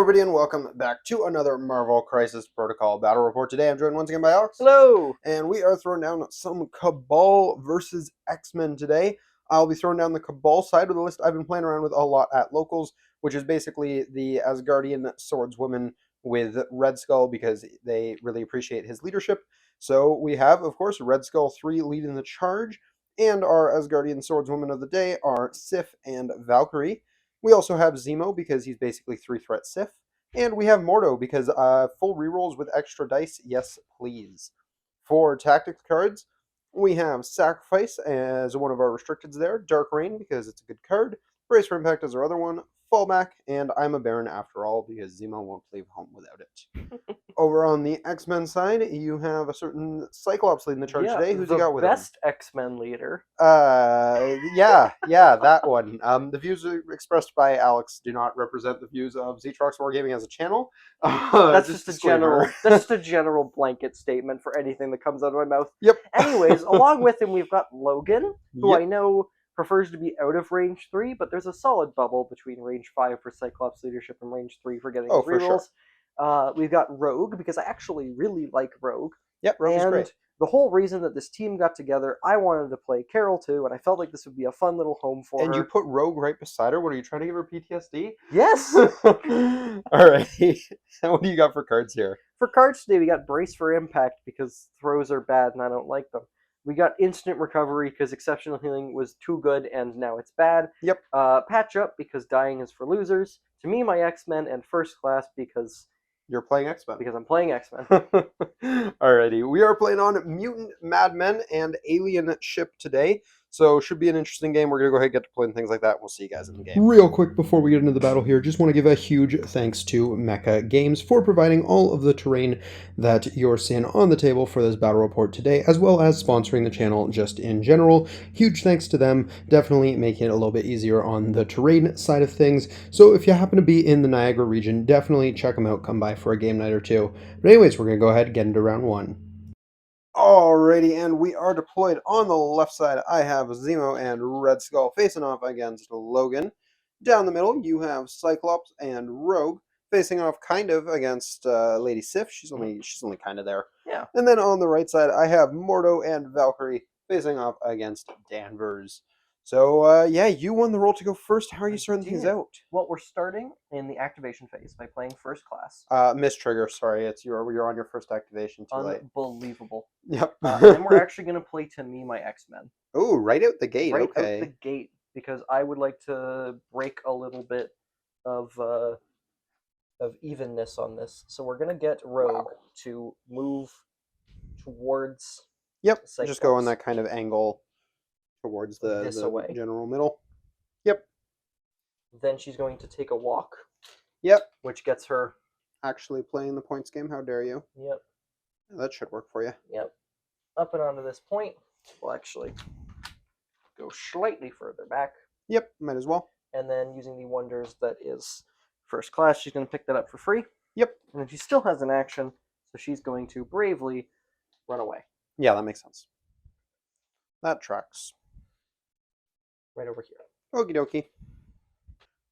everybody, and welcome back to another Marvel Crisis Protocol Battle Report. Today I'm joined once again by Alex. Hello! And we are throwing down some Cabal versus X-Men today. I'll be throwing down the Cabal side of the list I've been playing around with a lot at locals, which is basically the Asgardian swordswomen with Red Skull, because they really appreciate his leadership. So we have, of course, Red Skull 3 leading the charge, and our Asgardian swordswomen of the day are Sif and Valkyrie. We also have Zemo, because he's basically 3-threat Sif. And we have Mordo, because full rerolls with extra dice, yes please. For tactics cards, we have Sacrifice as one of our restricteds there, Dark Rain, because it's a good card, Brace for Impact as our other one, Fallback, and I'm a Baron after all, because Zemo won't leave home without it. Over on the X-Men side, you have a certain Cyclops leading the charge today. Who's he got with him? The best X-Men leader. Yeah, that one. The views expressed by Alex do not represent the views of Zetrox Wargaming as a channel. That's just a general blanket statement for anything that comes out of my mouth. Yep. Anyways, along with him, we've got Logan, who Yep. I know prefers to be out of range 3, but there's a solid bubble between range 5 for Cyclops leadership and range 3 for getting Oh, for rerolls. We've got Rogue, because I actually really like Rogue. Yep, Rogue is great. The whole reason that this team got together, I wanted to play Carol too, and I felt like this would be a fun little home for her. And you put Rogue right beside her? What, are you trying to give her PTSD? Yes! Alright. What do you got for cards here? For cards today, we got Brace for Impact, because throws are bad and I don't like them. We got Instant Recovery, because Exceptional Healing was too good and now it's bad. Yep. Patch Up, because Dying is for losers. To Me, My X-Men, and First Class, because... You're playing X-Men. Because I'm playing X-Men. Alrighty, we are playing on Mutant Madmen and Alien Ship today, so should be an interesting game. We're going to go ahead and get to playing things like that. We'll see you guys in the game. Real quick before we get into the battle here, just want to give a huge thanks to Mecha Games for providing all of the terrain that you're seeing on the table for this battle report today, as well as sponsoring the channel just in general. Huge thanks to them, definitely making it a little bit easier on the terrain side of things. So if you happen to be in the Niagara region, definitely check them out, come by for a game night or two. But anyways, we're going to go ahead and get into round one. Alrighty, and we are deployed. On the left side, I have Zemo and Red Skull facing off against Logan. Down the middle, you have Cyclops and Rogue facing off kind of against Lady Sif. She's only kind of there. Yeah. And then on the right side, I have Mordo and Valkyrie facing off against Danvers. So, yeah, you won the role to go first. How are you starting things out? Well, we're starting in the activation phase by playing First Class. Miss Trigger, sorry. You're on your first activation too late. Unbelievable. Yep. And we're actually going to play To Me, My X-Men. Ooh, right out the gate. Right okay. out the gate, because I would like to break a little bit of evenness on this. So we're going to get Rogue to move towards... Yep, Cyclops. just go in that kind of angle towards the general middle. Yep. Then she's going to take a walk. Yep. Which gets her... Actually playing the points game, how dare you? Yep. That should work for you. Yep. Up and onto this point. We'll actually go slightly further back. Yep, might as well. And then using the wonders that is First Class, she's going to pick that up for free. Yep. And then she still has an action, so she's going to bravely run away. Yeah, that makes sense. That tracks. Right over here. Okie dokie.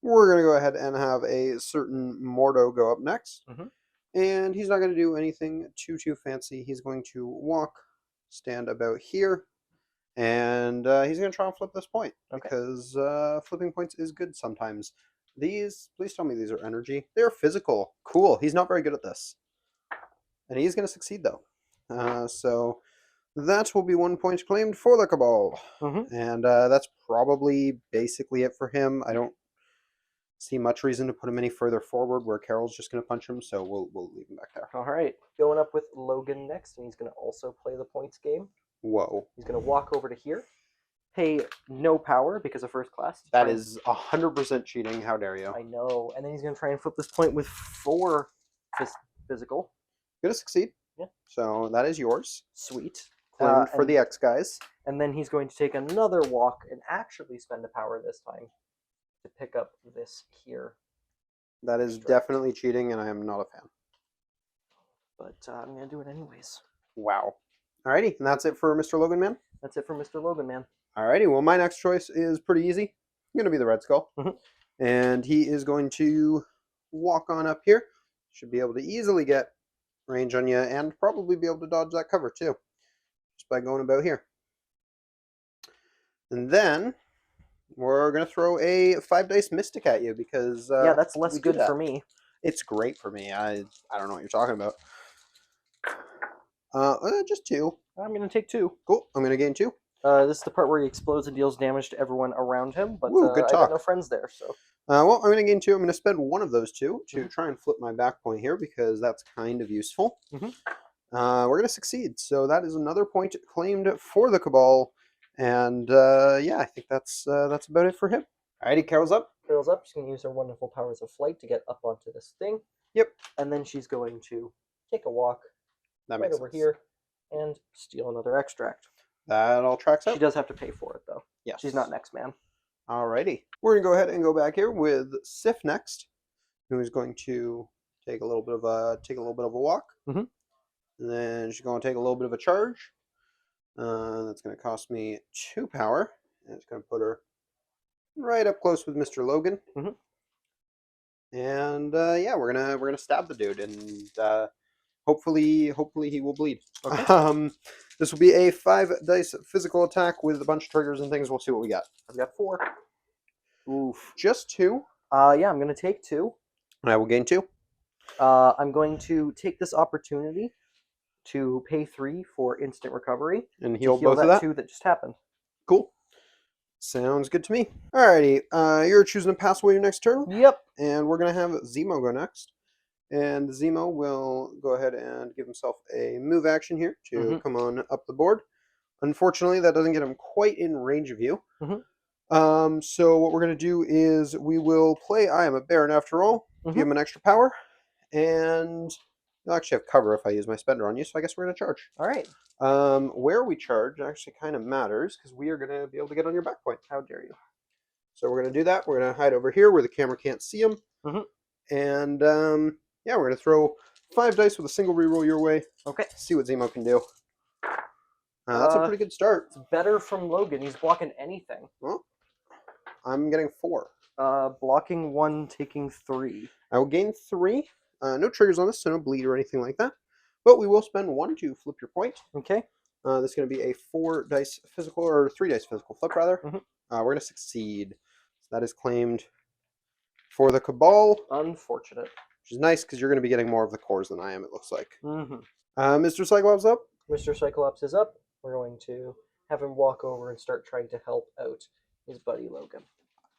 We're going to go ahead and have a certain Mordo go up next. Mm-hmm. And he's not going to do anything too fancy. He's going to walk, stand about here, and he's going to try and flip this point. Okay. Because flipping points is good sometimes. These, please tell me these are energy. They're physical. Cool. He's not very good at this. And he's going to succeed, though. So that will be 1 point claimed for the Cabal. Mm-hmm. And that's probably basically it for him. I don't see much reason to put him any further forward where Carol's just going to punch him, so we'll leave him back there. All right. Going up with Logan next, and he's going to also play the points game. Whoa. He's going to walk over to here, pay no power because of First Class. That is 100% cheating. How dare you? I know. And then he's going to try and flip this point with 4 physical. Going to succeed. Yeah. So that is yours. Sweet. Claimed for the X guys. And then he's going to take another walk and actually spend a power this time to pick up this here. That is definitely cheating, and I am not a fan. But I'm going to do it anyways. Wow. Alrighty, and that's it for Mr. Logan Man? That's it for Mr. Logan Man. Alrighty, well, my next choice is pretty easy. It's going to be the Red Skull. Mm-hmm. And he is going to walk on up here. Should be able to easily get range on you and probably be able to dodge that cover too, just by going about here. And then we're going to throw a 5-dice Mystic at you because yeah, that's less we do good that. for me. It's great for me. I don't know what you're talking about. Just 2. I'm going to take 2. Cool. I'm going to gain 2. This is the part where he explodes and deals damage to everyone around him, but Woo, good I got talk. no friends there, so. Well, I'm going to gain 2. I'm going to spend one of those 2 to try and flip my back point here because that's kind of useful. Mhm. We're going to succeed. So that is another point claimed for the Cabal. And yeah, I think that's about it for him. Alrighty, Carol's up. Carol's up. She's going to use her wonderful powers of flight to get up onto this thing. Yep. And then she's going to take a walk That right makes over sense. here and steal another extract. That all tracks out. She does have to pay for it, though. Yes. She's not an X-Man. Alrighty. We're going to go ahead and go back here with Sif next, who is going to take a little bit of a walk. Mhm. And then she's going to take a little bit of a charge. That's going to cost me 2 power, and it's going to put her right up close with Mr. Logan. Mhm. And yeah, we're gonna stab the dude, and hopefully he will bleed. Okay. This will be a 5-dice physical attack with a bunch of triggers and things. We'll see what we got. I've got 4. Oof. Just 2. Yeah, I'm going to take 2. And I will gain 2. I'm going to take this opportunity to pay 3 for instant recovery. And to heal heal both of that. 2 that just happened. Cool. Sounds good to me. Alrighty, you're choosing to pass away your next turn. Yep. And we're going to have Zemo go next. And Zemo will go ahead and give himself a move action here to come on up the board. Unfortunately, that doesn't get him quite in range of you. So what we're going to do is we will play I Am a Baron After All, give him an extra power, and you'll actually have cover if I use my spender on you, so I guess we're going to charge. All right. Where we charge actually kind of matters because we are going to be able to get on your back point. How dare you? So we're going to do that. We're going to hide over here where the camera can't see him. And yeah, we're going to throw 5 dice with a single reroll your way. Okay. See what Zemo can do. That's a pretty good start. It's better from Logan. He's blocking anything. Well, I'm getting 4. Blocking 1, taking 3. I will gain 3. No triggers on this, so no bleed or anything like that. But we will spend 1 to flip your point. Okay. This is going to be a 4-dice physical, or 3-dice physical flip, rather. We're going to succeed. So that is claimed for the Cabal. Unfortunate. Which is nice, because you're going to be getting more of the cores than I am, it looks like. Mr. Cyclops up? Mr. Cyclops is up. We're going to have him walk over and start trying to help out his buddy Logan.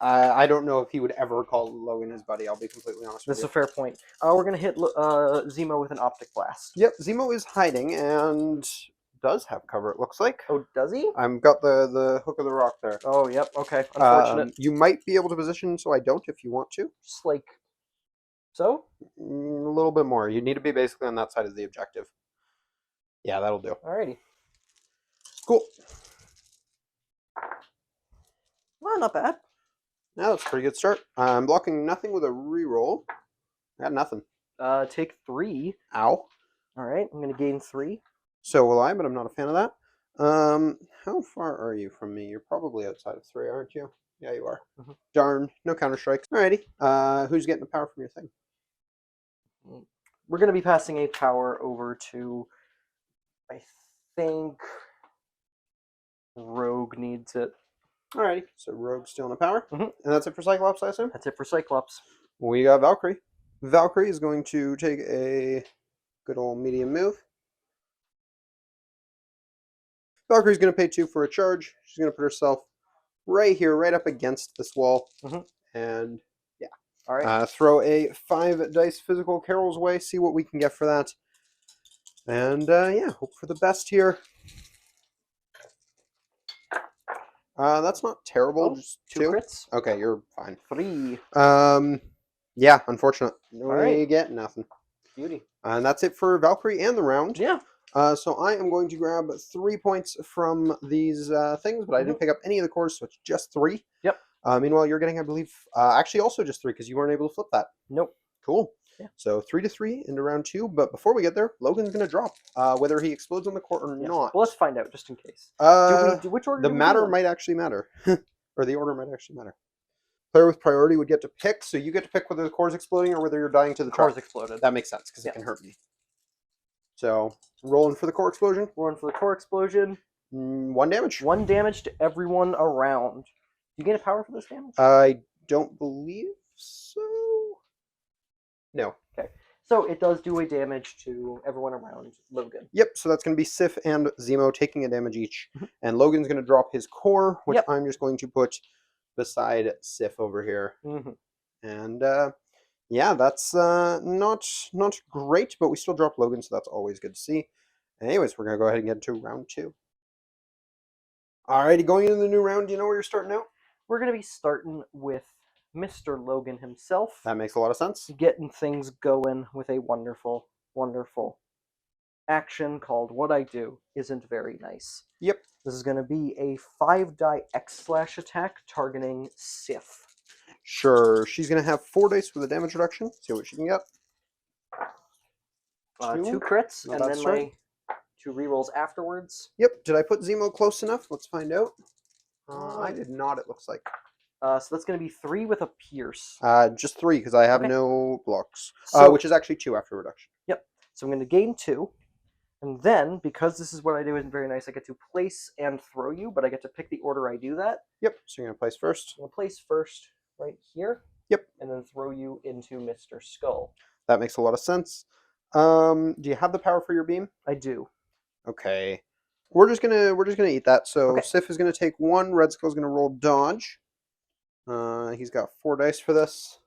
I don't know if he would ever call Logan his buddy, I'll be completely honest with This you. is a fair point. We're going to hit Zemo with an optic blast. Yep, Zemo is hiding and does have cover, it looks like. Oh, does he? I've got the hook of the rock there. Oh, yep. Okay. Unfortunate. You might be able to position so I don't if you want to. Just like so? A little bit more. You need to be basically on that side of the objective. Yeah, that'll do. Alrighty. Cool. Well, not bad. Yeah, that's a pretty good start. I'm blocking nothing with a reroll. I got nothing. Take 3. Ow. Alright, I'm going to gain 3. So will I, but I'm not a fan of that. How far are you from me? You're probably outside of 3, aren't you? Yeah, you are. Darn. No counter strikes. Alrighty. Who's getting the power from your thing? We're going to be passing a power over to, I think, Rogue needs it. Alrighty. So Rogue's stealing the power. And that's it for Cyclops, I assume? That's it for Cyclops. We got Valkyrie. Valkyrie is going to take a good old medium move. Valkyrie's going to pay 2 for a charge. She's going to put herself right here, right up against this wall. And yeah. All right. Throw a 5-dice physical Carol's way. See what we can get for that. And yeah, hope for the best here. That's not terrible. Oh, just 2 2 crits. Okay, you're fine. 3. Yeah, unfortunate. We right. get nothing. Beauty. And that's it for Valkyrie and the round. Yeah. So I am going to grab 3 points from these things, but I didn't pick up any of the cores, so it's just 3. Yep. Meanwhile, you're getting, I believe, actually also just 3 because you weren't able to flip that. Nope. Cool. Yeah. So 3 to 3 into round 2. But before we get there, Logan's going to drop, whether he explodes on the core or not. Well, let's find out just in case. Which order? The The matter might actually matter, or the order might actually matter. Player with priority would get to pick, so you get to pick whether the core is exploding or whether you're dying to the Core's trap. exploded. That makes sense, because Yeah. it can hurt me. So, rolling for the core explosion. Rolling for the core explosion. 1 damage. 1 damage to everyone around. Do you gain a power for this damage? I don't believe so. No. Okay. So it does do a damage to everyone around Logan. Yep, so that's going to be Sif and Zemo taking a damage each. Mhm. And Logan's going to drop his core, which Yep. I'm just going to put beside Sif over here. Mm-hmm. And yeah, that's not great, but we still drop Logan, so that's always good to see. Anyways, we're going to go ahead and get into round 2. Alrighty, going into the new round, do you know where you're starting out? We're going to be starting with Mr. Logan himself. That makes a lot of sense. Getting things going with a wonderful, wonderful action called What I Do Isn't Very Nice. Yep. This is going to be a 5-die X-slash attack targeting Sif. Sure, she's going to have 4 dice with a damage reduction. See what she can get. 2 crits, Not and bad then start. my 2 rerolls afterwards. Yep, did I put Zemo close enough? Let's find out. I did not, it looks like. So that's going to be 3 with a pierce. Just 3, because I have Okay. no blocks. So- Which is actually 2 after reduction. Yep. So I'm going to gain 2. And then, because this is What I Do Isn't Very Nice, I get to place and throw you, but I get to pick the order I do that. Yep, so you're going to place first. I'm going to place first right here. Yep. And then throw you into Mr. Skull. That makes a lot of sense. Do you have the power for your beam? I do. Okay. We're just gonna eat that. So Okay. Sif is gonna take 1, Red Skull's gonna roll dodge. He's got 4 dice for this.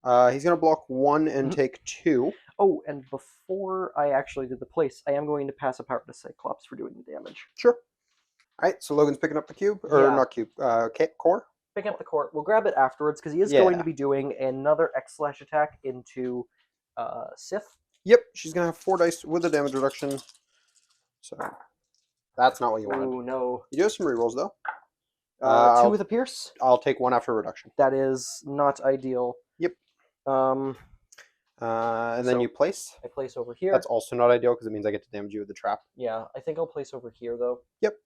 He's gonna block 1 and Mhm. take 2. Oh, and before I actually did the place, I am going to pass a power to Cyclops for doing the damage. Sure. Alright, so Logan's picking up the cube. Or Yeah. not cube. Core. Pick up the core. We'll grab it afterwards because he is Yeah. going to be doing another X-slash attack into Sif. Yep, she's gonna have 4 dice with a damage reduction. So that's not what you wanted. Oh no. You do have some rerolls though. 2 I'll, with a pierce. I'll take 1 after reduction. That is not ideal. Yep. Um, And then So- you place. I place over here. That's also not ideal because it means I get to damage you with the trap. Yeah, I think I'll place over here though. Yep.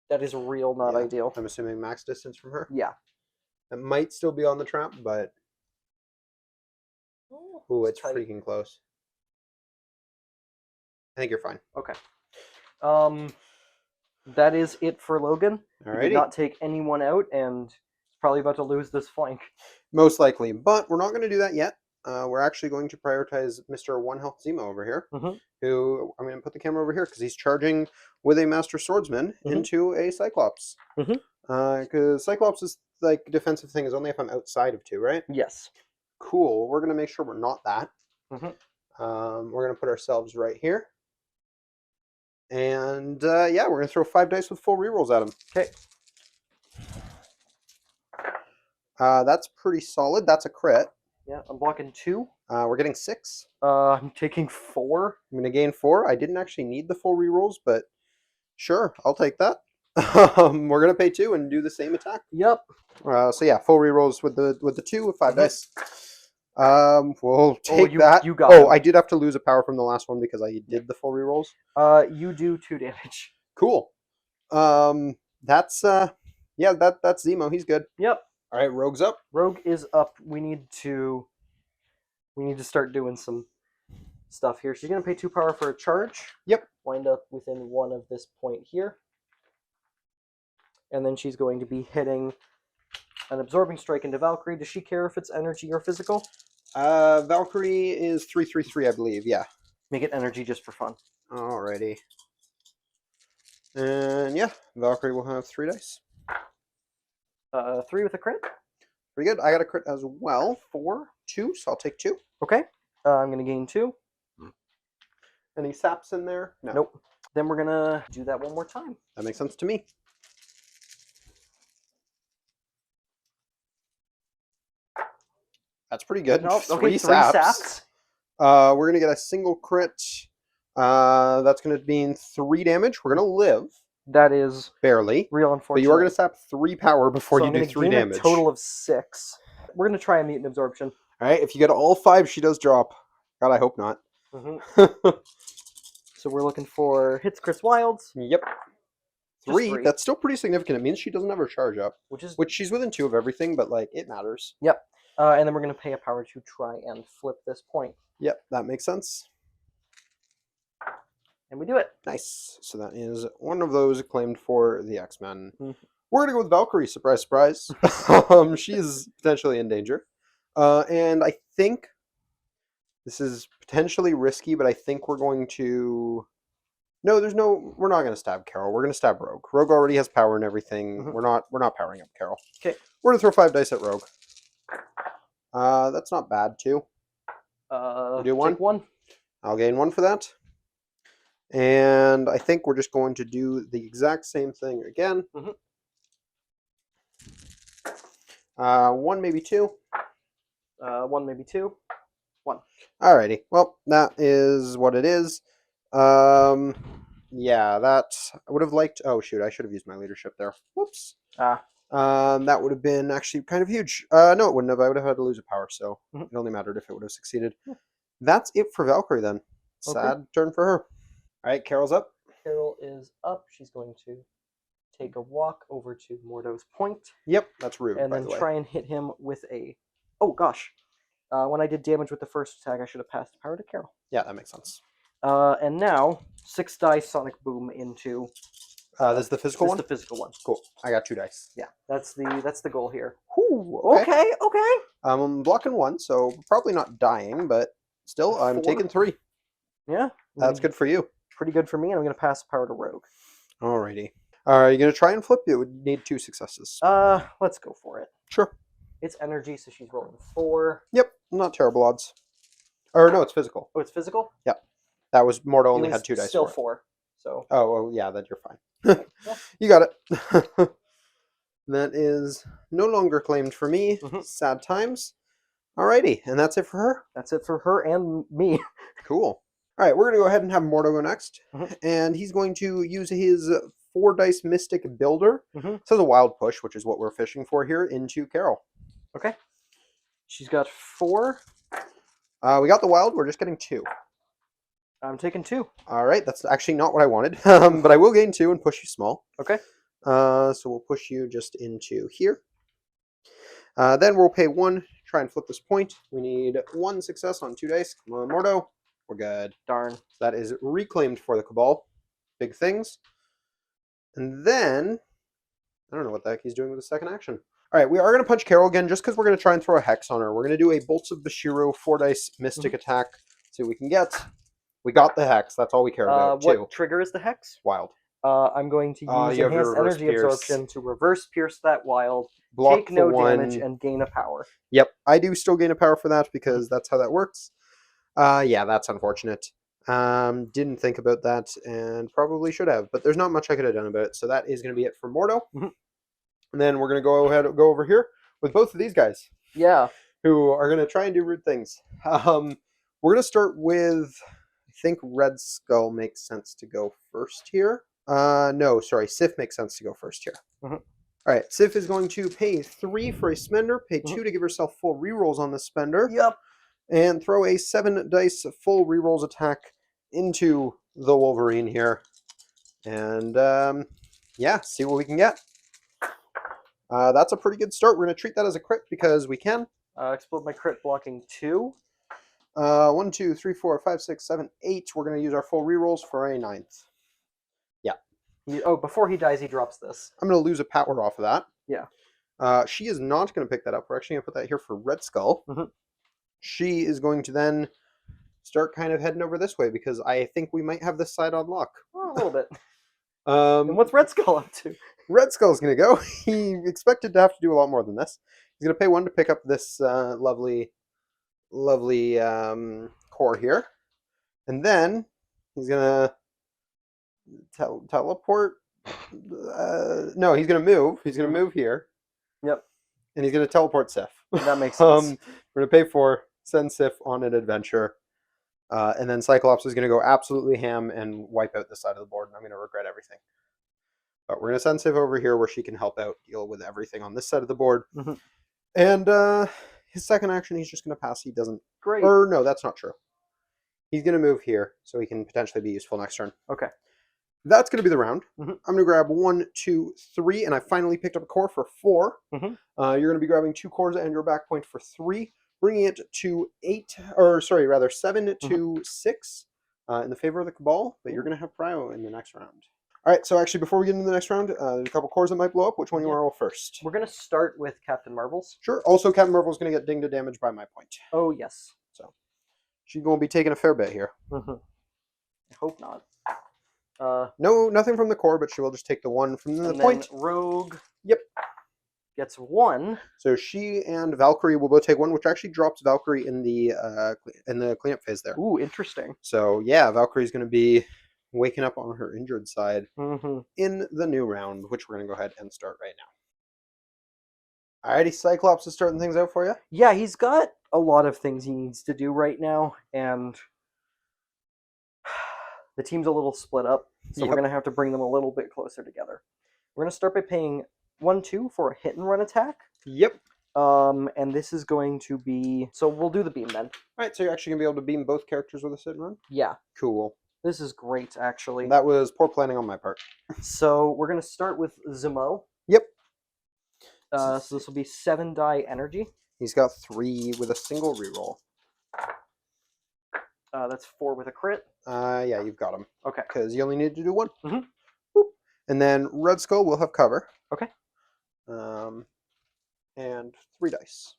That is real not Yeah. ideal. I'm assuming max distance from her. Yeah. It might still be on the trap, but ooh, it's tight. freaking close. I think you're fine. Okay. That is it for Logan. He did Alrighty. not take anyone out and is probably about to lose this flank. Most likely, but we're not going to do that yet. We're actually going to prioritize Mr. One Health Zemo over here, Mhm. who I'm going to put the camera over here because he's charging with a Master Swordsman Mhm. into a Cyclops. Mhm. Because Cyclops is like defensive thing is only if I'm outside of 2, right? Yes. Cool. We're going to make sure we're not that. Mhm. We're going to put ourselves right here. And yeah, we're going to throw 5 dice with full rerolls at him. Okay. That's pretty solid. That's a crit. Yeah, I'm blocking 2. We're getting 6. I'm taking 4. I'm going to gain 4. I didn't actually need the full rerolls, but sure, I'll take that. We're going to pay 2 and do the same attack. Yep. So yeah, full rerolls with the 2 with 5 Mhm. dice. We'll take you- that. you got Oh, him. I did have to lose a power from the last one because I did the full rerolls. You do 2 damage. Cool. That's yeah, that's Zemo. He's good. Yep. All right, Rogue's up. Rogue is up. We need to start doing some stuff here. She's gonna pay 2 power for a charge. Yep. Wind up within 1 of this point here. And then she's going to be hitting an absorbing strike into Valkyrie. Does she care if it's energy or physical? Valkyrie is 3/3/3, I believe. Yeah. Make it energy just for fun. Alrighty. And yeah, Valkyrie will have 3 dice. 3 with a crit. Pretty good. I got a crit as well for 2, so I'll take 2. Okay. I'm gonna gain 2. Any saps in there? No. Nope. Then we're gonna do that one more time. That makes sense to me. That's pretty good. Nope. Okay, 3 3 saps. saps. We're going to get a single crit. That's going to mean 3 damage. We're going to live. That is Barely. real But unfortunate. you are going to sap 3 power before So you I'm do gonna 3 gain damage. a total of 6. We're gonna try a mutant absorption. Alright, if you get all 5, she does drop. God, I hope not. So we're looking for hits, crits, wilds. Yep. Three? three. That's still pretty significant. It means she doesn't have her charge up. Which she's within 2 of everything, but like it matters. Yep. And then we're going to pay a power to try and flip this point. Yep, that makes sense. And we do it. Nice. So that is one of those claimed for the X-Men. Mm-hmm. We're gonna go with Valkyrie. Surprise, surprise. She is potentially in danger, and I think this is potentially risky, but I think we're going to. No, we're not going to stab Carol. We're going to stab Rogue. Rogue already has power and everything. Mm-hmm. We're not powering up Carol. Okay. We're going to throw 5 dice at Rogue. That's not bad too. Do one. Take 1. I'll gain 1 for that. And I think we're just going to do the exact same thing again. Mm-hmm. 1, maybe 2. 1, maybe 2. 1. Alrighty. Well, that is what it is. Yeah, that I would have liked. Oh shoot, I should have used my leadership there. Whoops. That would have been actually kind of huge. No, it wouldn't have. I would have had to lose a power, so it only mattered if it would have succeeded. Yeah. That's it for Valkyrie then. Sad turn for her. All right, Carol's up. Carol is up. She's going to take a walk over to Mordo's point. Yep, that's rude. And then try and hit him with a. Oh gosh, when I did damage with the first attack, I should have passed the power to Carol. Yeah, that makes sense. And now 6 dice Sonic Boom into. This is the physical one. This is the physical one. Cool. I got 2 dice. Yeah, that's the goal here. Ooh, okay. I'm blocking 1, so probably not dying, but still, I'm taking 3. Yeah, that's good for you. Pretty good for me, and I'm going to pass the power to Rogue. Alrighty. Are you going to try and flip? It would need 2 successes. Let's go for it. Sure. It's energy, so she's rolling 4. Yep, not terrible odds. Or no, it's physical. Oh, it's physical? Yep. That was Mordo only had 2 dice. Still 4. So. Oh, well, yeah, then you're fine. You got it. That is no longer claimed for me. Sad times. Alrighty, and that's it for her? That's it for her and me. Cool. Alright, we're going to go ahead and have Mordo go next. And he's going to use his 4 dice Mystic Builder. So the Wild Push, which is what we're fishing for here, into Carol. Okay. She's got 4. We got the Wild, we're just getting 2. I'm taking 2. Alright, that's actually not what I wanted. But I will gain 2 and push you small. Okay. So we'll push you just into here. Then we'll pay 1, try and flip this point. We need 1 success on 2 dice. Come on, Mordo. We're good. Darn. That is reclaimed for the Cabal. Big things. And then, I don't know what the heck he's doing with the second action. Alright, we are going to punch Carol again just because we're going to try and throw a Hex on her. We're going to do a Bolts of Bashiro 4 dice Mystic attack. See what we can get. We got the Hex. That's all we care about, too. What trigger is the Hex? Wild. I'm going to use Enhanced Energy Absorption to reverse pierce that Wild, take no damage, and gain a power. Yep, I do still gain a power for that because that's how that works. Yeah, that's unfortunate. Didn't think about that and probably should have, but there's not much I could have done about it. So that is going to be it for Mordo. And then we're going to go over here with both of these guys. Yeah. Who are going to try and do rude things. We're going to start with, I think Red Skull makes sense to go first here. No, sorry, Sif makes sense to go first here. All right, Sif is going to pay 3 for a spender, pay 2 to give herself full rerolls on the spender. Yep. And throw a 7 dice full rerolls attack into the Wolverine here. And, yeah, see what we can get. That's a pretty good start. We're going to treat that as a crit because we can. Explode my crit blocking 2. 1, 2, 3, 4, 5, 6, 7, 8. We're going to use our full rerolls for a 9th. Yeah. Before he dies, he drops this. I'm going to lose a power off of that. Yeah. She is not going to pick that up. We're actually going to put that here for Red Skull. She is going to then start kind of heading over this way because I think we might have this side on lock. Oh, a little bit. And what's Red Skull up to? Red Skull's going to go. He expected to have to do a lot more than this. He's going to pay 1 to pick up this lovely core here. And then he's going to teleport. No, he's going to move. He's going to move here. Yep. And he's going to teleport Sif. That makes sense. We're going to pay 4, send Sif on an adventure. And then Cyclops is going to go absolutely ham and wipe out this side of the board, and I'm going to regret everything. But we're going to send Sif over here where she can help out, deal with everything on this side of the board. And his second action, he's just going to pass. He doesn't... Great. Or, no, that's not true. He's going to move here, so he can potentially be useful next turn. Okay. That's going to be the round. Mhm. I'm going to grab 1, 2, 3, and I finally picked up a core for 4. Mhm. You're going to be grabbing 2 cores and your back point for 3, bringing it to 8, or sorry, rather 7 to 6 in the favor of the Cabal, but you're going to have Prio in the next round. All right, so actually, before we get into the next round, there's a couple cores that might blow up. Which one you want to roll first? We're going to start with Captain Marvel's. Sure. Also, Captain Marvel is going to get dinged to damage by my point. Oh, yes. So she's going to be taking a fair bit here. I hope not. No, nothing from the core, but she will just take the 1 from the point. Rogue. Yep. Gets 1. So she and Valkyrie will both take 1, which actually drops Valkyrie in the cleanup phase there. Ooh, interesting. So yeah, Valkyrie's going to be waking up on her injured side Mm-hmm. in the new round, which we're going to go ahead and start right now. Alrighty, Cyclops is starting things out for you. Yeah, he's got a lot of things he needs to do right now, and the team's a little split up, so we're Yep. going to have to bring them a little bit closer together. We're going to start by paying 1-2 for a hit and run attack. Yep. And this is going to be... So we'll do the beam then. Alright, so you're actually going to be able to beam both characters with a sit and run? Yeah. Cool. This is great, actually. That was poor planning on my part. So we're going to start with Zemo. Yep. So this will be 7 die energy. He's got 3 with a single reroll. That's 4 with a crit. Yeah, you've got him. Okay. Because you only need to do 1. Mhm. Boop. And then Red Skull will have cover. Okay. And 3 dice.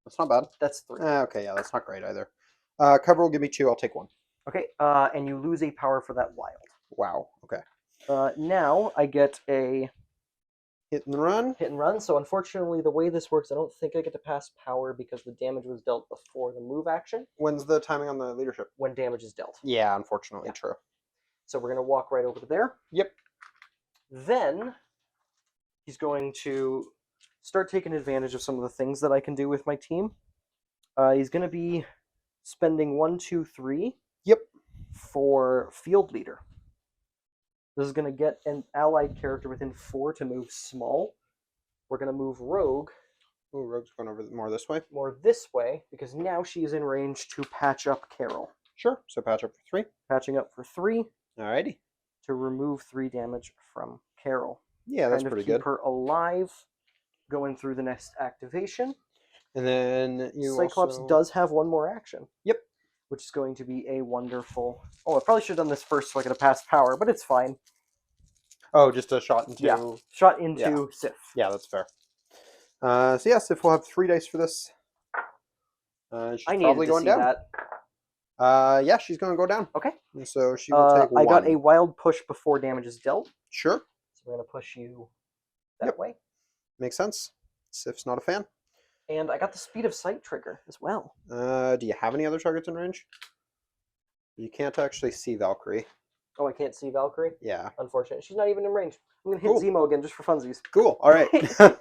That's not bad. That's 3. Okay, yeah, that's not great either. Cover will give me 2. I'll take 1. Okay. And you lose a power for that wild. Wow. Okay. Now I get a Hit and run. hit and run. So unfortunately, the way this works, I don't think I get to pass power because the damage was dealt before the move action. When's the timing on the leadership? When damage is dealt. Yeah, unfortunately, Yeah. true. So we're going to walk right over to there. Yep. Then he's going to start taking advantage of some of the things that I can do with my team. He's going to be spending 1, 2, 3. Yep. For field leader. This is going to get an allied character within 4 to move small. We're going to move Rogue. Ooh, Rogue's going over more this way. More this way, because now she is in range to patch up Carol. Sure. So patch up for 3. Patching up for 3 Alrighty. to remove 3 damage from Carol. Yeah, that's kind of pretty keep good. her alive going through the next activation. And then you Cyclops also... does have 1 more action. Yep. Which is going to be a wonderful... Oh, I probably should have done this first so I could have passed power, but it's fine. Oh, just a shot into... Yeah, shot into Sif. Yeah, that's fair. So yeah, Sif will have 3 dice for this. She's I needed probably to going see down. that. Yeah, she's going to go down. Okay. And so she will take 1. I got a wild push before damage is dealt. Sure. So we're going to push you that way. Makes sense. Sif's not a fan. And I got the speed of sight trigger as well. Do you have any other targets in range? You can't actually see Valkyrie. Oh, I can't see Valkyrie? Yeah. Unfortunately. She's not even in range. I'm going to hit Cool. Zemo again just for funsies. Cool. All right. So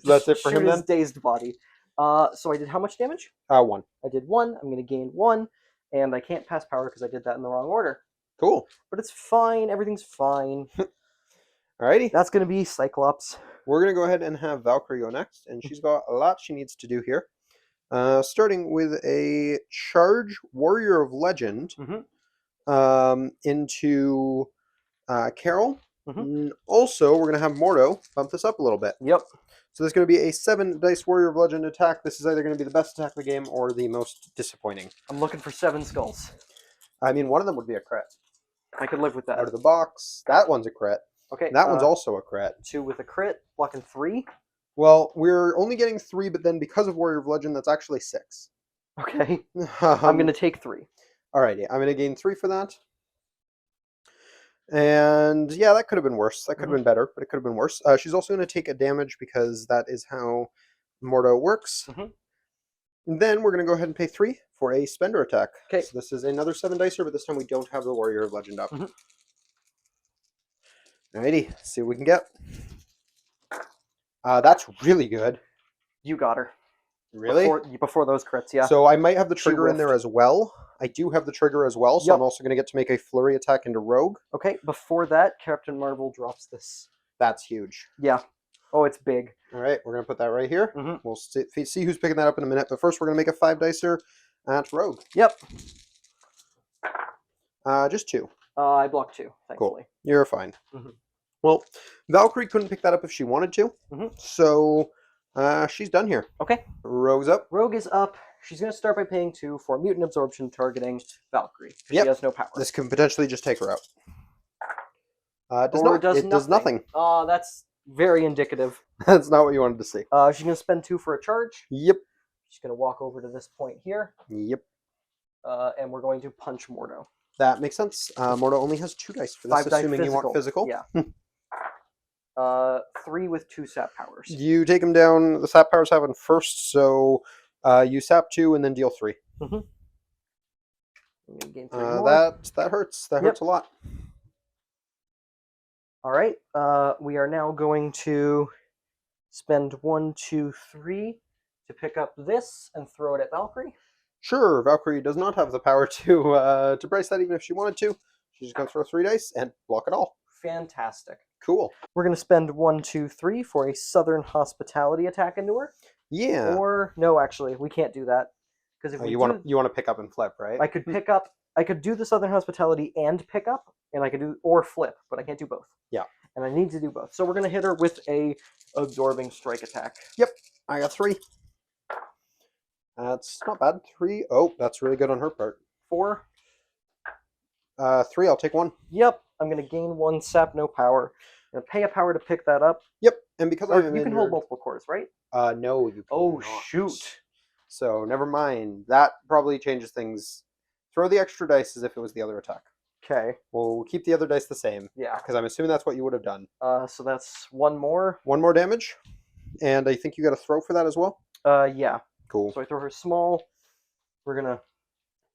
that's it for Shoot him his then? dazed body. So I did how much damage? 1. I did 1. I'm going to gain 1. And I can't pass power because I did that in the wrong order. Cool. But it's fine. Everything's fine. Alrighty. That's going to be Cyclops. We're going to go ahead and have Valkyrie go next. And she's got a lot she needs to do here. Starting with a charge Warrior of Legend into Carol. Also, we're going to have Mordo bump this up a little bit. Yep. So there's going to be a 7 dice Warrior of Legend attack. This is either going to be the best attack of the game or the most disappointing. I'm looking for 7 skulls. I mean, one of them would be a crit. I could live with that. Out of the box. That one's a crit. Okay. That one's also a crit. 2 with a crit, blocking 3. Well, we're only getting 3, but then because of Warrior of Legend, that's actually 6. Okay. I'm going to take 3. Alrighty, I'm going to gain 3 for that. And yeah, that could have been worse. That could have been better, but it could have been worse. She's also going to take a damage because that is how Mordo works. And then we're going to go ahead and pay 3 for a spender attack. Okay. So this is another 7 dicer, but this time we don't have the Warrior of Legend up. Alrighty, see what we can get. That's really good. You got her. Really? Before those crits, yeah. So I might have the She trigger in there whiffed. as well. I do have the trigger as well, so I'm also going to get to make a flurry attack into Rogue. Okay, before that, Captain Marvel drops this. That's huge. Yeah. Oh, it's big. All right, we're going to put that right here. Mhm. We'll see who's picking that up in a minute, but first we're going to make a 5 dicer at Rogue. Yep. Just 2. I blocked 2, Cool. thankfully. You're fine. Mhm. Well, Valkyrie couldn't pick that up if she wanted to, so she's done here. Okay. Rogue's up. Rogue is up. She's going to start by paying 2 for mutant absorption targeting Valkyrie. Yep. She has no power. This can potentially just take her out. Does It does nothing. That's very indicative. That's not what you wanted to see. She's going to spend 2 for a charge. Yep. She's going to walk over to this point here. Yep. And we're going to punch Mordo. That makes sense. Mordo only has 2 dice for this, 5 die assuming you want physical. Yeah. 3 with 2 sap powers. You take him down. The sap powers have him first, so you sap 2 and then deal 3. Gain 3 more. That hurts. That hurts a lot. All right. We are now going to spend 1, 2, 3 to pick up this and throw it at Valkyrie. Sure, Valkyrie does not have the power to brace that, even if she wanted to. She's just going to throw 3 dice and block it all. Fantastic. Cool. We're going to spend 1, 2, 3 for a Southern Hospitality attack into her. Yeah. Or no, actually, we can't do that because if you want to pick up and flip, right? I could pick up. I could do the Southern Hospitality and pick up, and I could do or flip, but I can't do both. Yeah. And I need to do both, so we're going to hit her with a absorbing strike attack. Yep. I got 3. That's not bad. 3. Oh, that's really good on her part. 4. 3. I'll take 1. Yep. I'm going to gain 1 sap, no power. I'm going to pay a power to pick that up. Yep. And because you can hold multiple cores, right? No, you can't. Oh, shoot. So never mind. That probably changes things. Throw the extra dice as if it was the other attack. Okay. We'll keep the other dice the same. Yeah. Because I'm assuming that's what you would have done. So that's 1 more. 1 more damage. And I think you got a throw for that as well? Yeah. Cool. So I throw her small. We're going to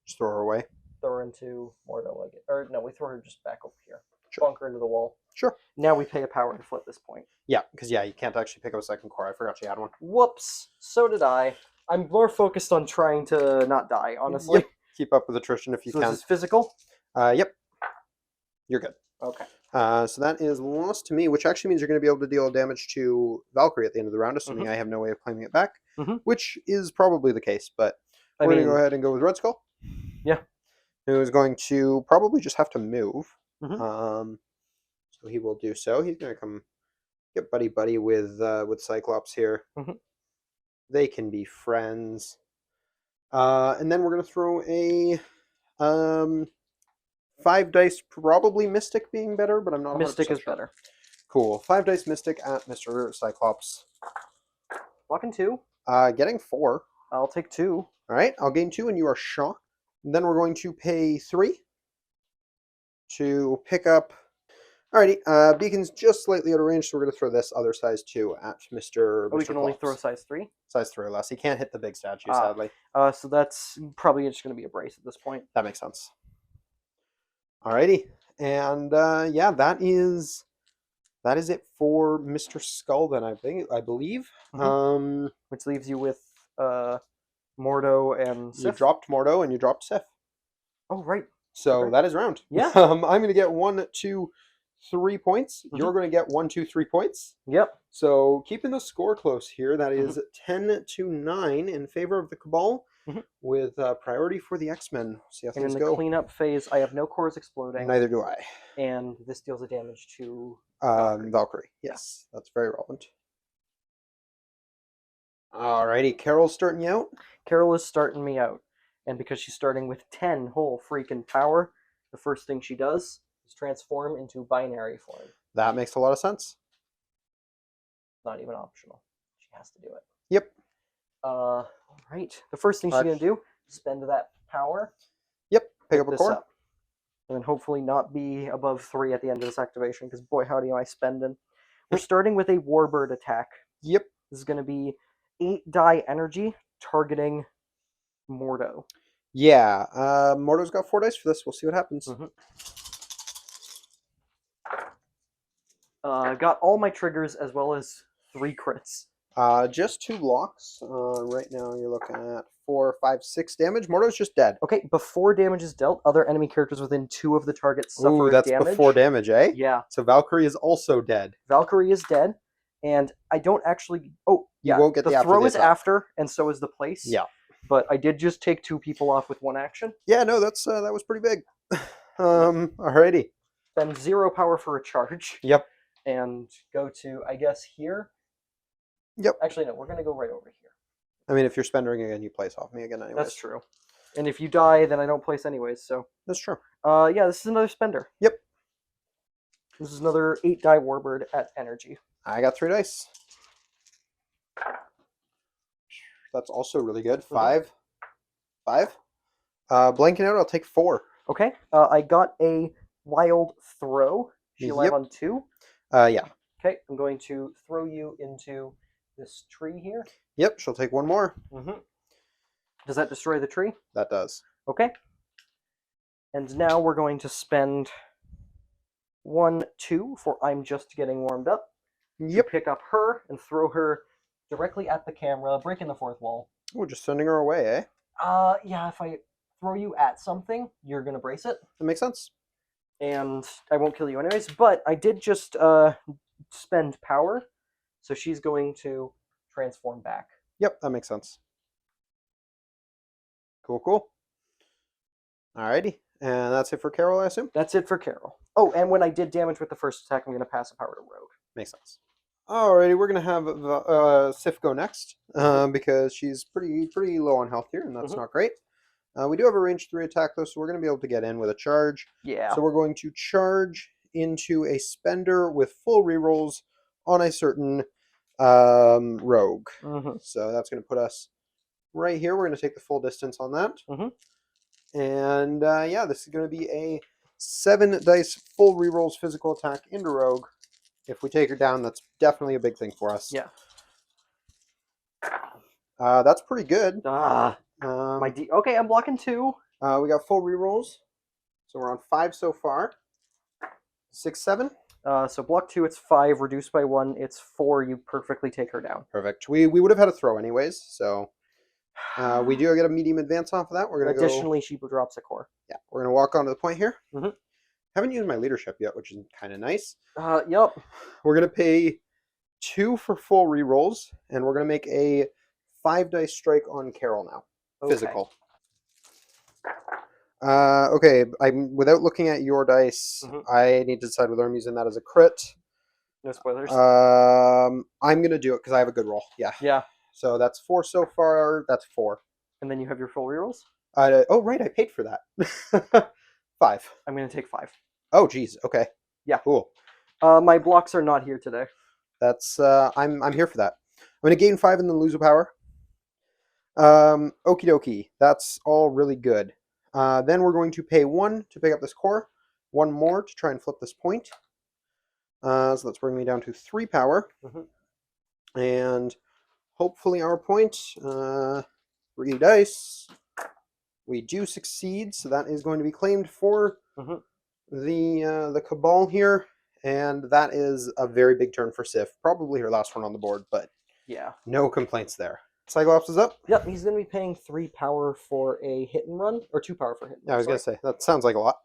just throw her away. Throw her into Mordo. Or no, we throw her just back over here. Sure. Bonk her into the wall. Sure. Now we pay a power to flip this point. Yeah, because you can't actually pick up a second core. I forgot you had one. Whoops. So did I. I'm more focused on trying to not die, honestly. Yep. Keep up with attrition if you can. So this is physical? Yep. You're good. Okay. So that is lost to me, which actually means you're going to be able to deal damage to Valkyrie at the end of the round, assuming I have no way of claiming it back, which is probably the case. But we're going to go ahead and go with Red Skull. Yeah. Who is going to probably just have to move. So he will do so. He's going to come get buddy with Cyclops here. They can be friends. And then we're going to throw a 5 dice, probably Mystic being better, but I'm not 100% Mystic is sure. better. Cool. 5 dice Mystic at Mr. Cyclops. Blocking 2. Getting 4. I'll take 2. All right. I'll gain 2 and you are shocked. And then we're going to pay 3 to pick up. Alrighty. Beacon's just slightly out of range, so we're going to throw this other size 2 at Mr. Oh, we can only Klops. throw size 3? Size 3 or less. He can't hit the big statue, sadly. So that's probably just going to be a brace at this point. That makes sense. Alrighty. And yeah, that is it for Mr. Skull then, I believe. Which leaves you with Mordo and Sif. You dropped Mordo and you dropped Sif. Oh, right. So that is round. Yeah. I'm going to get 1, 2, 3 points. You're going to get 1, 2, 3 points. Yep. So keeping the score close here, that is 10-9 in favor of the Cabal, with priority for the X-Men. See how things in the go. Cleanup phase, I have no cores exploding. Neither do I. And this deals a damage to Valkyrie. Yes, that's very relevant. Alrighty, Carol's starting you out? Carol is starting me out. And because she's starting with 10 whole freaking power, the first thing she does is transform into binary form. That makes a lot of sense. Not even optional. She has to do it. Yep. Alright. The first thing she's going to do is spend that power. Yep. Pick up a core. And then hopefully not be above 3 at the end of this activation, because boy, howdy am I spending. We're starting with a Warbird attack. Yep. This is going to be 8 die energy targeting Mordo. Yeah. Mordo's got 4 dice for this. We'll see what happens. Got all my triggers as well as 3 crits. Just 2 blocks. Right now you're looking at 4, 5, 6 damage. Mordo's just dead. Okay, before damage is dealt, other enemy characters within 2 of the targets suffer that's damage. Before damage, eh? Yeah. So Valkyrie is also dead. Valkyrie is dead, and I don't actually... Oh, yeah. You won't get the throw is after, and so is the place. Yeah. But I did just take 2 people off with 1 action. Yeah, no, that was pretty big. Alrighty. Spend 0 power for a charge. Yep. And go to, I guess, here. Yep. Actually, no, we're going to go right over here. I mean, if you're spending again, you place off me again anyways. That's true. And if you die, then I don't place anyways, so. That's true. Yeah, this is another spender. Yep. This is another 8-die warbird at energy. I got 3 dice. That's also really good. 5. 5. Blanking out, I'll take 4. Okay. I got a wild throw. She alive Yep. on 2. Yeah. Okay, I'm going to throw you into this tree here. Yep, she'll take 1 more. Does that destroy the tree? That does. Okay. And now we're going to spend 1, 2 for I'm just getting warmed up. Yep. Pick up her and throw her directly at the camera, breaking the 4th wall. Oh, just sending her away, eh? Yeah, if I throw you at something, you're going to brace it. That makes sense. And I won't kill you anyways, but I did just spend power, so she's going to transform back. Yep, that makes sense. Cool, cool. Alrighty. And that's it for Carol, I assume? That's it for Carol. Oh, and when I did damage with the first attack, I'm going to pass a power to Rogue. Makes sense. Alrighty, we're going to have Sif go next, because she's pretty low on health here, and that's not great. We do have a range 3 attack, though, so we're going to be able to get in with a charge. Yeah. So we're going to charge into a spender with full rerolls on a certain rogue. So that's going to put us right here. We're going to take the full distance on that. And yeah, this is going to be a 7 dice full rerolls physical attack into rogue. If we take her down, that's definitely a big thing for us. Yeah. That's pretty good. Okay, I'm blocking 2. We got full rerolls. So we're on 5 so far. 6, 7. So block 2, it's 5. Reduced by 1, it's 4. You perfectly take her down. Perfect. We would have had a throw anyways, so we do get a medium advance off of that. We're gonna Additionally, she drops a core. Yeah, we're gonna walk onto the point here. Haven't used my leadership yet, which is kind of nice. Yep. We're gonna pay 2 for full rerolls, and we're gonna make a 5 dice strike on Carol now. Okay. Physical. Okay, without looking at your dice, I need to decide whether I'm using that as a crit. No spoilers. I'm gonna do it because I have a good roll. Yeah. Yeah. So that's 4 so far. That's 4. And then you have your full rerolls? Oh right, I paid for that. 5. I'm gonna take 5. Oh geez. Okay. Yeah. Cool. My blocks are not here today. That's I'm here for that. I'm gonna gain 5 and then lose a power. Okie dokie. That's all really good. Then we're going to pay 1 to pick up this core, 1 more to try and flip this point. So that's bringing me down to 3 power. And hopefully our point, 3 dice. We do succeed, so that is going to be claimed for the Cabal here. And that is a very big turn for Sif. Probably her last one on the board, but yeah, no complaints there. Cyclops is up. Yep, he's going to be paying 3 power for a hit and run, or 2 power for hit and run. Yeah, I was going to say, that sounds like a lot.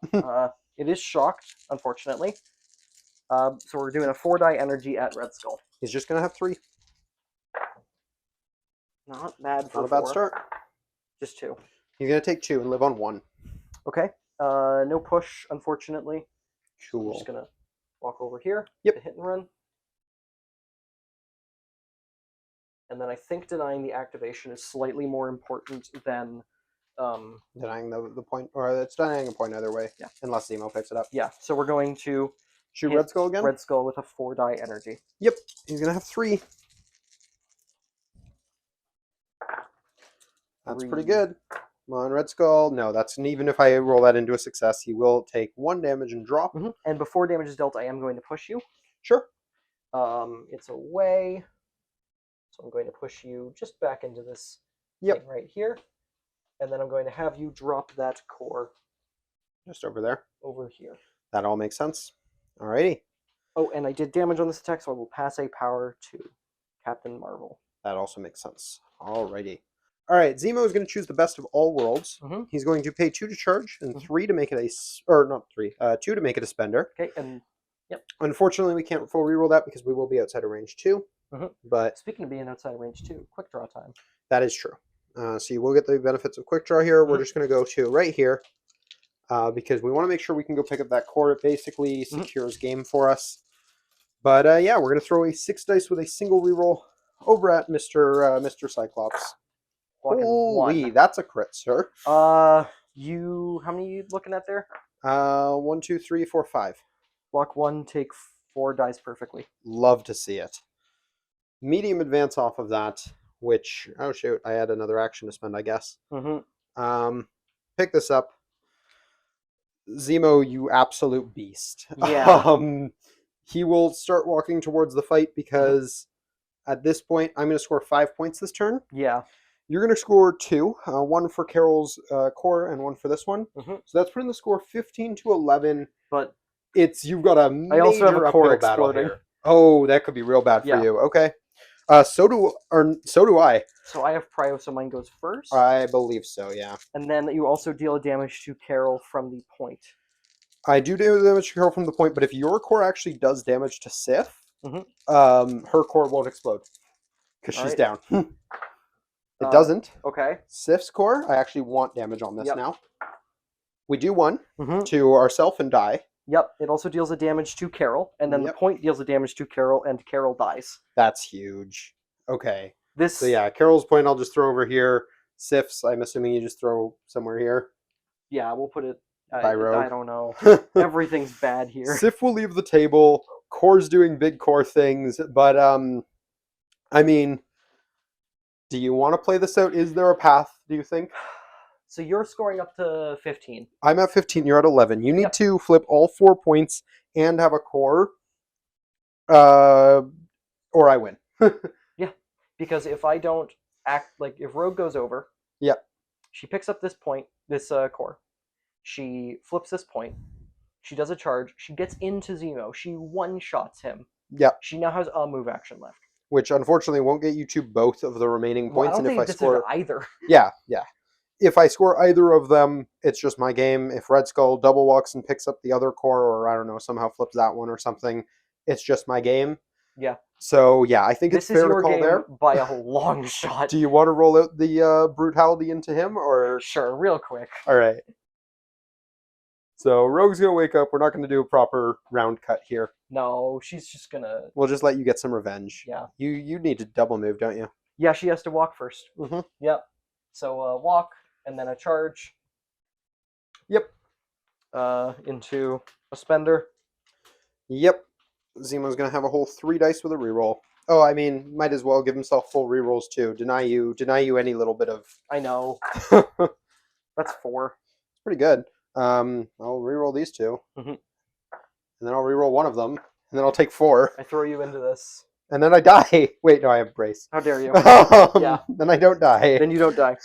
It is shocked, unfortunately. So we're doing a 4-die energy at Red Skull. He's just going to have 3. Not bad for Not a bad 4. start. Just 2. He's going to take 2 and live on 1. Okay. No push, unfortunately. Cool. I'm just going to walk over here. Yep. To hit and run. And then I think denying the activation is slightly more important than denying the point, or it's denying a point either way. Yeah. Unless Zemo picks it up. Yeah. So we're going to shoot Red Skull again. Red Skull with a 4-die energy. Yep. He's gonna have 3. That's pretty good. Come on, Red Skull. No, that's even if I roll that into a success, he will take 1 damage and drop. And before damage is dealt, I am going to push you. Sure. It's away. So I'm going to push you just back into this thing right here. And then I'm going to have you drop that core. Just over there. Over here. That all makes sense. Alrighty. Oh, and I did damage on this attack, so I will pass a power to Captain Marvel. That also makes sense. Alrighty. Alright, Zemo is going to choose the best of all worlds. He's going to pay 2 to charge and 3 to make it a... Or not 3. 2 to make it a spender. Okay, and... Yep. Unfortunately, we can't full reroll that because we will be outside of range 2. But speaking of being outside of range 2, quick draw time. That is true. So you will get the benefits of quick draw here. We're just going to go to right here. because we want to make sure we can go pick up that core. It basically secures game for us. But yeah, we're going to throw a 6 dice with a single reroll over at Mr. Cyclops. Walking Holy, one. that's a crit, sir. How many are you looking at there? 1, 2, 3, 4, 5. Block 1, take 4 dice perfectly. Love to see it. Medium advance off of that, which, oh shoot, I had another action to spend, I guess. Pick this up. Zemo, you absolute beast. Yeah. He will start walking towards the fight because at this point, I'm going to score 5 points this turn. Yeah. You're going to score 2, 1 for Carol's core and 1 for this one. So that's putting the score 15 to 11. But you've got a major I also have a core battle exploding. here. Oh, that could be real bad for you. Okay. So do I. So I have prio, so mine goes first. I believe so, yeah. And then you also deal damage to Carol from the point. I do damage to Carol from the point, but if your core actually does damage to Sif, her core won't explode because she's down. It doesn't. Okay. Sif's core, I actually want damage on this now. We do 1 to ourself and die. Yep. It also deals a damage to Carol, and then the point deals a damage to Carol, and Carol dies. That's huge. Okay. This. So yeah, Carol's point I'll just throw over here. Sif's, I'm assuming you just throw somewhere here. Yeah, we'll put it. By rogue. I don't know. Everything's bad here. Sif will leave the table. Core's doing big core things, but I mean, do you want to play this out? Is there a path, do you think? So you're scoring up to 15. I'm at 15, you're at 11. You need to flip all 4 points and have a core, or I win. Yeah, because if I don't act, like, if Rogue goes over, she picks up this point, this core, she flips this point, she does a charge, she gets into Zemo, she one-shots him. Yeah. She now has a move action left. Which unfortunately won't get you to both of the remaining points. I don't think this is either. Yeah. If I score either of them, it's just my game. If Red Skull double walks and picks up the other core, or I don't know, somehow flips that one or something, it's just my game. Yeah. So yeah, I think it's fair to call there by a long shot. Do you want to roll out the brutality into him, or sure, real quick? All right. So Rogue's gonna wake up. We're not gonna do a proper round cut here. No, she's just gonna. We'll just let you get some revenge. Yeah. You need to double move, don't you? Yeah, she has to walk first. Yep. So walk and then a charge. Yep. Into a spender. Yep. Zemo's gonna have a whole 3 dice with a reroll. Oh, I mean, might as well give himself full rerolls too. Deny you any little bit of. I know. That's 4. It's pretty good. I'll reroll these 2, and then I'll reroll one of them, and then I'll take 4. I throw you into this, and then I die. Wait, no, I have brace. How dare you? Yeah. Then I don't die. Then you don't die.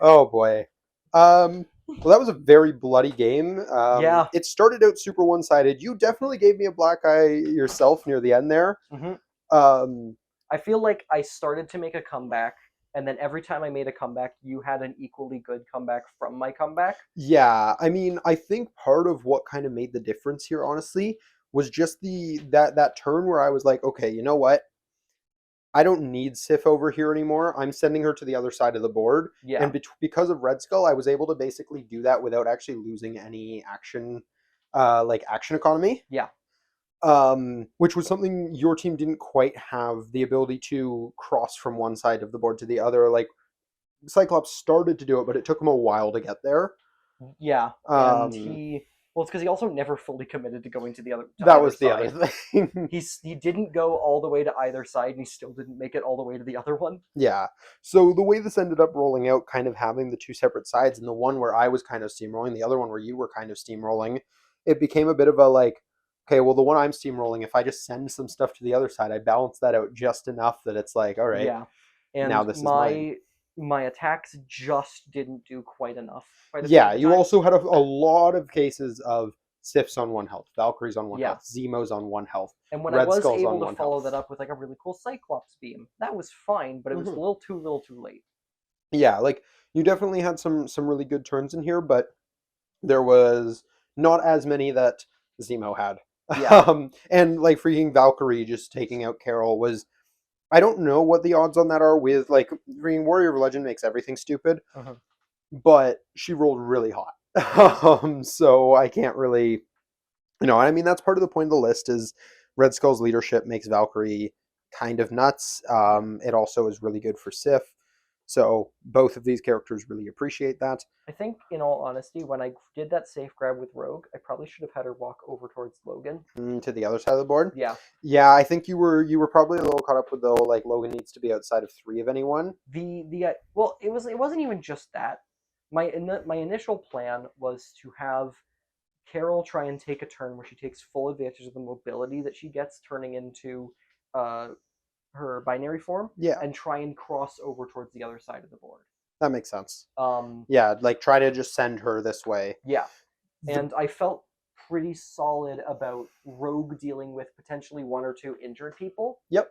Oh boy. Well, that was a very bloody game. Yeah. It started out super one-sided. You definitely gave me a black eye yourself near the end there. I feel like I started to make a comeback, and then every time I made a comeback, you had an equally good comeback from my comeback. Yeah, I mean, I think part of what kind of made the difference here, honestly, was just that turn where I was like, okay, you know what? I don't need Sif over here anymore. I'm sending her to the other side of the board. Yeah. And because of Red Skull, I was able to basically do that without actually losing any action, action economy. Yeah. Which was something your team didn't quite have the ability to cross from one side of the board to the other. Like, Cyclops started to do it, but it took him a while to get there. Yeah. And well, it's because he also never fully committed to going to the other. That was the other thing. He didn't go all the way to either side, and he still didn't make it all the way to the other one. Yeah. So the way this ended up rolling out, kind of having the 2 separate sides, and the one where I was kind of steamrolling, the other one where you were kind of steamrolling, it became a bit of a like, okay, well, the one I'm steamrolling, if I just send some stuff to the other side, I balance that out just enough that it's like, all right. Yeah. And now this is mine. My attacks just didn't do quite enough. Yeah, you also had a lot of cases of Sif's on 1 health, Valkyrie's on 1 health, Zemo's on 1 health. And when I was able to follow that up with like a really cool Cyclops beam, that was fine, but it was a little too late. Yeah, like you definitely had some really good turns in here, but there was not as many that Zemo had. Yeah. And like freaking Valkyrie just taking out Carol was. I don't know what the odds on that are with, like, freaking Warrior of Legend makes everything stupid, but she rolled really hot. So I can't really, I mean, that's part of the point of the list is Red Skull's leadership makes Valkyrie kind of nuts. It also is really good for Sif. So both of these characters really appreciate that. I think, in all honesty, when I did that safe grab with Rogue, I probably should have had her walk over towards Logan. To the other side of the board. Yeah. Yeah, I think you were probably a little caught up with the whole, like, Logan needs to be outside of 3 of anyone. Well, it wasn't even just that. My initial plan was to have Carol try and take a turn where she takes full advantage of the mobility that she gets turning into her binary form, Yeah, and try and cross over towards the other side of the board. that makes sense. Um, Yeah, like try to just send her this way. yeah, and I felt pretty solid about Rogue dealing with potentially 1 or 2 injured people. Yep.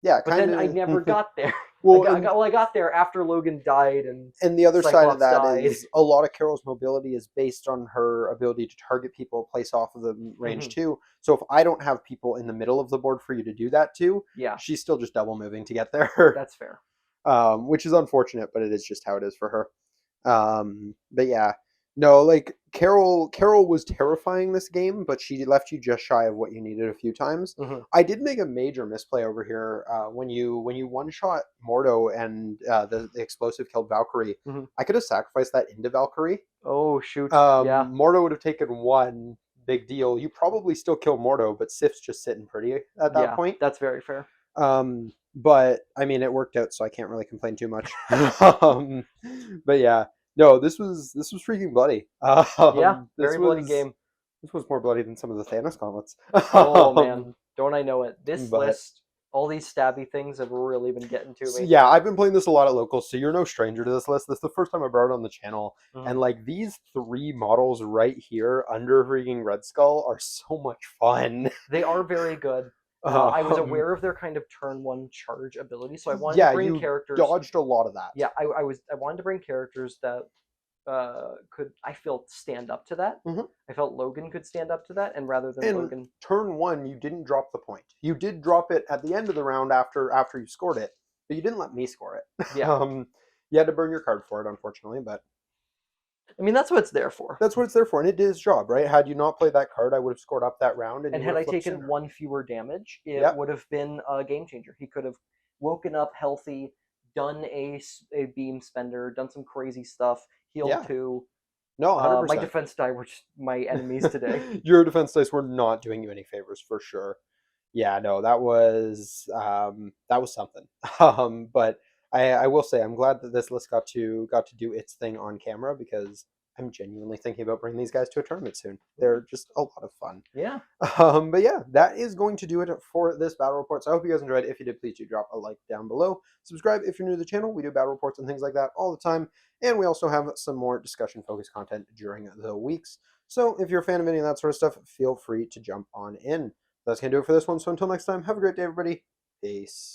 Yeah, But then I never got there. Well, I got there after Logan died, and the other side of Cyclops that died. is a lot of Carol's mobility is based on her ability to target people, place off of the range too. So if I don't have people in the middle of the board for you to do that to, yeah, she's still just double moving to get there. that's fair. Which is unfortunate, but it is just how it is for her. But yeah, no, like Carol was terrifying this game, but she left you just shy of what you needed a few times. I did make a major misplay over here when you one shot Mordo and the explosive killed Valkyrie. I could have sacrificed that into Valkyrie. Oh shoot! Yeah, Mordo would have taken 1. Big deal. You probably still kill Mordo, but Sif's just sitting pretty at that point. That's very fair. But I mean, it worked out, so I can't really complain too much. But yeah, no, this was freaking bloody. Yeah, very bloody game. This was more bloody than some of the Thanos gauntlets. Oh man, don't I know it? This list, all these stabby things have really been getting to me. Yeah, I've been playing this a lot at locals, so you're no stranger to this list. This is the first time I brought it on the channel, and like these 3 models right here under freaking Red Skull are so much fun. They are very good. I was aware of their kind of turn 1 charge ability, so I wanted to bring characters. Dodged a lot of that. Yeah, I wanted to bring characters that could, I feel, stand up to that. I felt Logan could stand up to that, and rather than Logan, turn 1, you didn't drop the point. You did drop it at the end of the round after you scored it, but you didn't let me score it. Yeah, you had to burn your card for it, unfortunately, but I mean, that's what it's there for. That's what it's there for, and it did its job, right? Had you not played that card, I would have scored up that round. And had I taken 1 fewer damage, it would have been a game changer. He could have woken up healthy, done a beam spender, done some crazy stuff, healed 2. No, 100%. My defense die were just my enemies today. Your defense dice were not doing you any favors, for sure. Yeah, no, that was something. But I will say I'm glad that this list got to do its thing on camera, because I'm genuinely thinking about bringing these guys to a tournament soon. They're just a lot of fun. Yeah. But yeah, that is going to do it for this battle report. So I hope you guys enjoyed. If you did, please do drop a like down below. Subscribe if you're new to the channel. We do battle reports and things like that all the time. And we also have some more discussion-focused content during the weeks. So if you're a fan of any of that sort of stuff, feel free to jump on in. That's going to do it for this one. So until next time, have a great day, everybody. Peace.